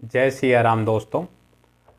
जय सिया राम दोस्तों।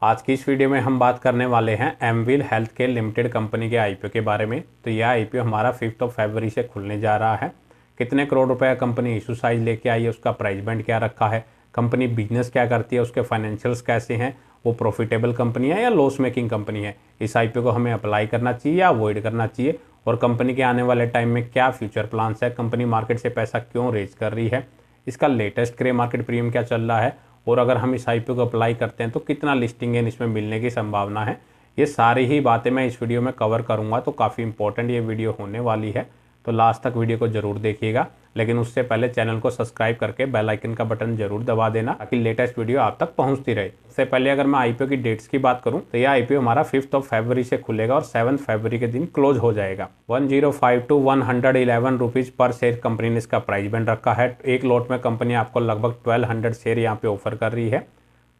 आज की इस वीडियो में हम बात करने वाले हैं एमविल हेल्थ केयर लिमिटेड कंपनी के आईपीओ के बारे में। तो यह आईपीओ हमारा 5 फरवरी से खुलने जा रहा है। कितने करोड़ रुपए का कंपनी इशू साइज लेके आई है, उसका प्राइस बैंड क्या रखा है, कंपनी बिजनेस क्या करती है, उसके फाइनेंशियल्स कैसे हैं, वो प्रॉफिटेबल कंपनी है या लॉस मेकिंग कंपनी है, इस आईपीओ को हमें अप्लाई करना चाहिए या अवॉइड करना चाहिए, और कंपनी के आने वाले टाइम में क्या फ्यूचर प्लान्स है, कंपनी मार्केट से पैसा क्यों रेज कर रही है, इसका लेटेस्ट ग्रे मार्केट प्रीमियम क्या चल रहा है, और अगर हम इस आईपीओ को अप्लाई करते हैं तो कितना लिस्टिंग गेन इसमें मिलने की संभावना है। ये सारी ही बातें मैं इस वीडियो में कवर करूंगा, तो काफ़ी इंपॉर्टेंट ये वीडियो होने वाली है। तो लास्ट तक वीडियो को जरूर देखिएगा, लेकिन उससे पहले चैनल को सब्सक्राइब करके बेल आइकन का बटन जरूर दबा देना ताकि लेटेस्ट वीडियो आप तक पहुंचती रहे। इससे पहले अगर मैं आईपीओ की डेट्स की बात करूं तो यह आईपीओ हमारा 5 फरवरी से खुलेगा और 7 फरवरी के दिन क्लोज हो जाएगा। 105 to 111 रुपीज़ पर शेयर कंपनी ने इसका प्राइस बैंड रखा है। एक लॉट में कंपनी आपको लगभग 1200 शेयर यहाँ पे ऑफर कर रही है।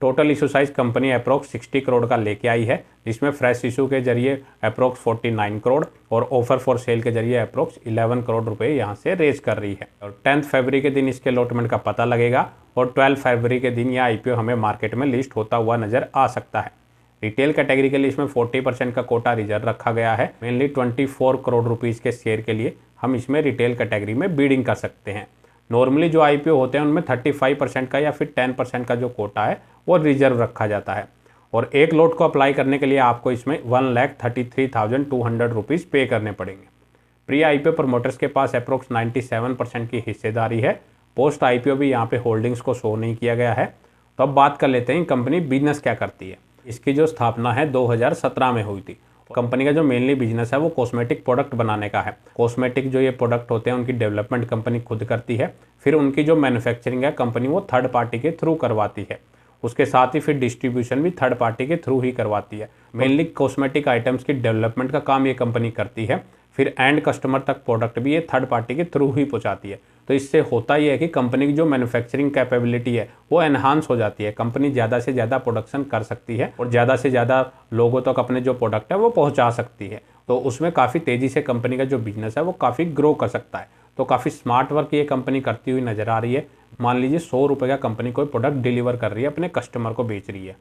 Total issue size company approx 60 crore का लेके आई है, जिसमें फ्रेश इशू के जरिए अप्रोक्स 49 करोड़ और ऑफर फॉर सेल के जरिए अप्रोक्स 11 करोड़ रुपए यहाँ से रेज कर रही है। और 10 फरवरी के दिन इसके अलॉटमेंट का पता लगेगा और 12 फरवरी के दिन यह आईपीओ हमें मार्केट में लिस्ट होता हुआ नजर आ सकता है। रिटेल कैटेगरी के लिए इसमें 40% का कोटा रिजर्व रखा गया है। मेनली 24 करोड़ रुपीज़ के शेयर के लिए हम इसमें रिटेल कैटेगरी में बीडिंग कर सकते हैं। नॉर्मली जो आईपीओ होते हैं उनमें 35% का या फिर 10% का जो कोटा है वो रिजर्व रखा जाता है, और एक लॉट को अप्लाई करने के लिए आपको इसमें 1,33,200 रुपीज़ पे करने पड़ेंगे। प्री आईपीओ प्रमोटर्स के पास अप्रोक्स 97% की हिस्सेदारी है। पोस्ट आईपीओ भी यहाँ पे होल्डिंग्स को शो नहीं किया गया है। तो अब बात कर लेते हैं कंपनी बिजनेस क्या करती है। इसकी जो स्थापना है 2017 में हुई थी। कंपनी का जो मेनली बिजनेस है वो कॉस्मेटिक प्रोडक्ट बनाने का है। कॉस्मेटिक जो ये प्रोडक्ट होते हैं उनकी डेवलपमेंट कंपनी खुद करती है, फिर उनकी जो मैन्युफैक्चरिंग है कंपनी वो थर्ड पार्टी के थ्रू करवाती है। उसके साथ ही फिर डिस्ट्रीब्यूशन भी थर्ड पार्टी के थ्रू ही करवाती है। मेनली कॉस्मेटिक आइटम्स की डेवलपमेंट का काम ये कंपनी करती है, फिर एंड कस्टमर तक प्रोडक्ट भी ये थर्ड पार्टी के थ्रू ही पहुंचाती है। तो इससे होता ये है कि कंपनी की जो मैन्युफैक्चरिंग कैपेबिलिटी है वो एनहांस हो जाती है। कंपनी ज़्यादा से ज़्यादा प्रोडक्शन कर सकती है और ज़्यादा से ज़्यादा लोगों तक अपने जो प्रोडक्ट है वो पहुँचा सकती है। तो उसमें काफ़ी तेज़ी से कंपनी का जो बिजनेस है वो काफ़ी ग्रो कर सकता है। तो काफ़ी स्मार्ट वर्क ये कंपनी करती हुई नज़र आ रही है। मान लीजिए 100 रुपये का कंपनी कोई प्रोडक्ट डिलीवर कर रही है, अपने कस्टमर को बेच रही है,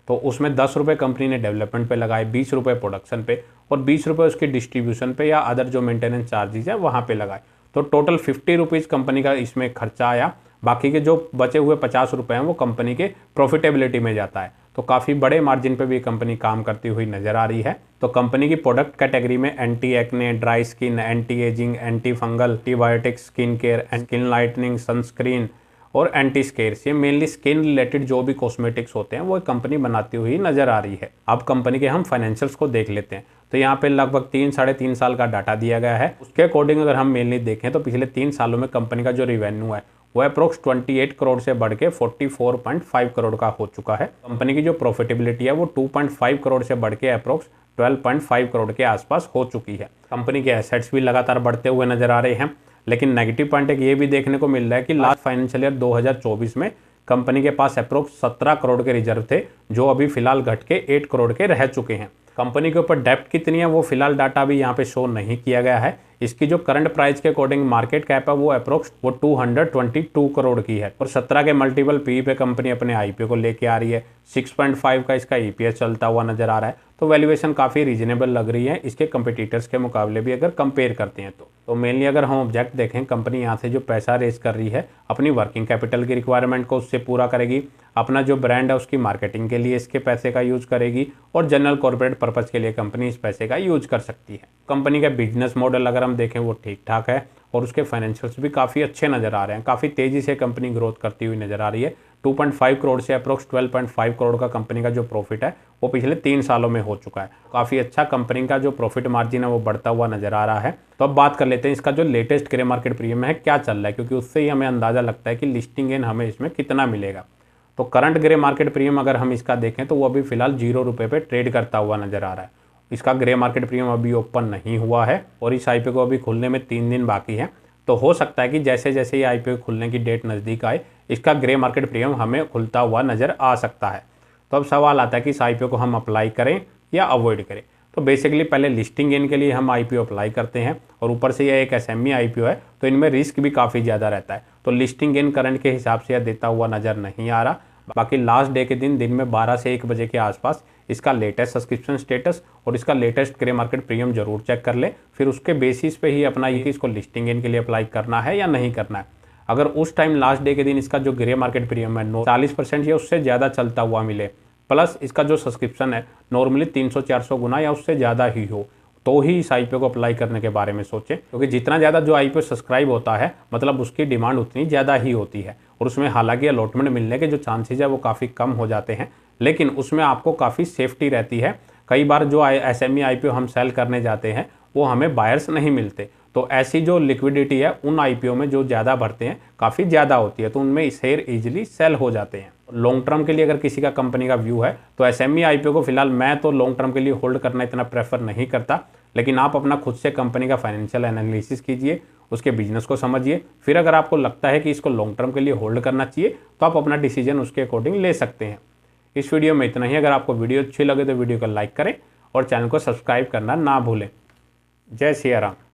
तो उसमें 10 रुपये कंपनी ने डेवलपमेंट पे लगाए, 20 रुपये प्रोडक्शन पे और 20 रुपये उसकी डिस्ट्रीब्यूशन पे या अदर जो मेंटेनेंस चार्जेज है वहाँ पे लगाए। तो टोटल 50 रुपीज़ कंपनी का इसमें खर्चा आया। बाकी के जो बचे हुए 50 रुपये हैं वो कंपनी के प्रॉफिटेबिलिटी में जाता है। तो काफ़ी बड़े मार्जिन पे भी कंपनी काम करती हुई नजर आ रही है। तो कंपनी की प्रोडक्ट कैटेगरी में anti acne, dry skin, anti ageing, anti fungal, antibiotics, skin care, skin lightening, sunscreen और एंटी स्केर्स, ये मेनली स्किन रिलेटेड जो भी कॉस्मेटिक्स होते हैं वो कंपनी बनाती हुई नजर आ रही है। अब कंपनी के हम फाइनेंशियल्स को देख लेते हैं। तो यहाँ पे लगभग 3-3.5 साल का डाटा दिया गया है। उसके अकॉर्डिंग अगर हम मेनली देखें तो पिछले 3 सालों में कंपनी का जो रिवेन्यू है वो अप्रोक्स 28 करोड़ से बढ़ के 44.5 करोड़ का हो चुका है। कंपनी की जो प्रॉफिटेबिलिटी है वो 2.5 करोड़ से बढ़ के अप्रोक्स 12.5 करोड़ के आसपास हो चुकी है। कंपनी के एसेट्स भी लगातार बढ़ते हुए नजर आ रहे हैं, लेकिन नेगेटिव पॉइंट एक ये भी देखने को मिल रहा है कि लास्ट फाइनेंशियल ईयर 2024 में कंपनी के पास अप्रोक्स 17 करोड़ के रिजर्व थे, जो अभी फिलहाल घट के 8 करोड़ के रह चुके हैं। कंपनी के ऊपर डेप्ट कितनी है वो फिलहाल डाटा भी यहाँ पे शो नहीं किया गया है। इसकी जो करंट प्राइस के अकॉर्डिंग मार्केट कैप है वो अप्रोक्स 222 करोड़ की है और 17 के मल्टीपल पी पे कंपनी अपने आईपीओ को लेके आ रही है। 6.5 का इसका ईपीएस चलता हुआ नजर आ रहा है। तो वैल्यूएशन काफ़ी रीजनेबल लग रही है इसके कंपटीटर्स के मुकाबले भी अगर कंपेयर करते हैं तो मेनली अगर हम ऑब्जेक्ट देखें, कंपनी यहाँ से जो पैसा रेज कर रही है अपनी वर्किंग कैपिटल की रिक्वायरमेंट को उससे पूरा करेगी, अपना जो ब्रांड है उसकी मार्केटिंग के लिए इसके पैसे का यूज करेगी और जनरल कॉर्पोरेट पर्पज के लिए कंपनी इस पैसे का यूज कर सकती है। कंपनी का बिजनेस मॉडल अगर हम देखें वो ठीक ठाक है और उसके फाइनेंशियल्स भी काफ़ी अच्छे नज़र आ रहे हैं। काफ़ी तेज़ी से कंपनी ग्रोथ करती हुई नज़र आ रही है। 2.5 करोड़ से अप्रोक्स 12.5 करोड़ का कंपनी का जो प्रॉफिट है वो पिछले 3 सालों में हो चुका है। काफ़ी अच्छा कंपनी का जो प्रॉफिट मार्जिन है वो बढ़ता हुआ नजर आ रहा है। तो अब बात कर लेते हैं इसका जो लेटेस्ट ग्रे मार्केट प्रीमियम है क्या चल रहा है, क्योंकि उससे ही हमें अंदाज़ा लगता है कि लिस्टिंग गेन हमें इसमें कितना मिलेगा। तो करंट ग्रे मार्केट प्रीमियम अगर हम इसका देखें तो वो अभी फिलहाल 0 रुपये पे ट्रेड करता हुआ नजर आ रहा है। इसका ग्रे मार्केट प्रीमियम अभी ओपन नहीं हुआ है और इस आईपीओ को अभी खुलने में 3 दिन बाकी है। तो हो सकता है कि जैसे जैसे ये आईपीओ खुलने की डेट नज़दीक आए इसका ग्रे मार्केट प्रीमियम हमें खुलता हुआ नज़र आ सकता है। तो अब सवाल आता है कि इस आईपीओ को हम अप्लाई करें या अवॉइड करें। तो बेसिकली पहले लिस्टिंग गेन के लिए हम आईपीओ अप्लाई करते हैं और ऊपर से यह एक एसएमई आईपीओ है तो इनमें रिस्क भी काफ़ी ज़्यादा रहता है। तो लिस्टिंग गेन करंट के हिसाब से यह देता हुआ नज़र नहीं आ रहा। बाकी लास्ट डे के दिन में 12 से 1 बजे के आसपास इसका लेटेस्ट सब्सक्रिप्शन स्टेटस और इसका लेटेस्ट ग्रे मार्केट प्रीमियम जरूर चेक कर ले। फिर उसके बेसिस पे ही अपना ये इसको लिस्टिंग गेन के लिए अप्लाई करना है या नहीं करना है। अगर उस टाइम लास्ट डे के दिन इसका जो ग्रे मार्केट प्रीमियम है 40% या उससे ज़्यादा चलता हुआ मिले, प्लस इसका जो सब्सक्रिप्शन है नॉर्मली 300-400 गुना या उससे ज़्यादा ही हो, तो ही इस आईपीओ को अप्लाई करने के बारे में सोचें। क्योंकि जितना ज़्यादा जो आईपीओ सब्सक्राइब होता है मतलब उसकी डिमांड उतनी ज़्यादा ही होती है और उसमें हालांकि अलॉटमेंट मिलने के जो चांसेस है वो काफ़ी कम हो जाते हैं, लेकिन उसमें आपको काफ़ी सेफ्टी रहती है। कई बार जो एसएमई आईपीओ हम सेल करने जाते हैं वो हमें बायर्स नहीं मिलते, तो ऐसी जो लिक्विडिटी है उन आईपीओ में जो ज़्यादा भरते हैं काफ़ी ज़्यादा होती है, तो उनमें शेयर ईजिली सेल हो जाते हैं। लॉन्ग टर्म के लिए अगर किसी का कंपनी का व्यू है तो एसएमई आईपीओ को फिलहाल मैं तो लॉन्ग टर्म के लिए होल्ड करना इतना प्रेफर नहीं करता, लेकिन आप अपना खुद से कंपनी का फाइनेंशियल एनालिसिस कीजिए, उसके बिजनेस को समझिए, फिर अगर आपको लगता है कि इसको लॉन्ग टर्म के लिए होल्ड करना चाहिए तो आप अपना डिसीजन उसके अकॉर्डिंग ले सकते हैं। इस वीडियो में इतना ही। अगर आपको वीडियो अच्छी लगे तो वीडियो को लाइक करें और चैनल को सब्सक्राइब करना ना भूलें। जय सिया राम।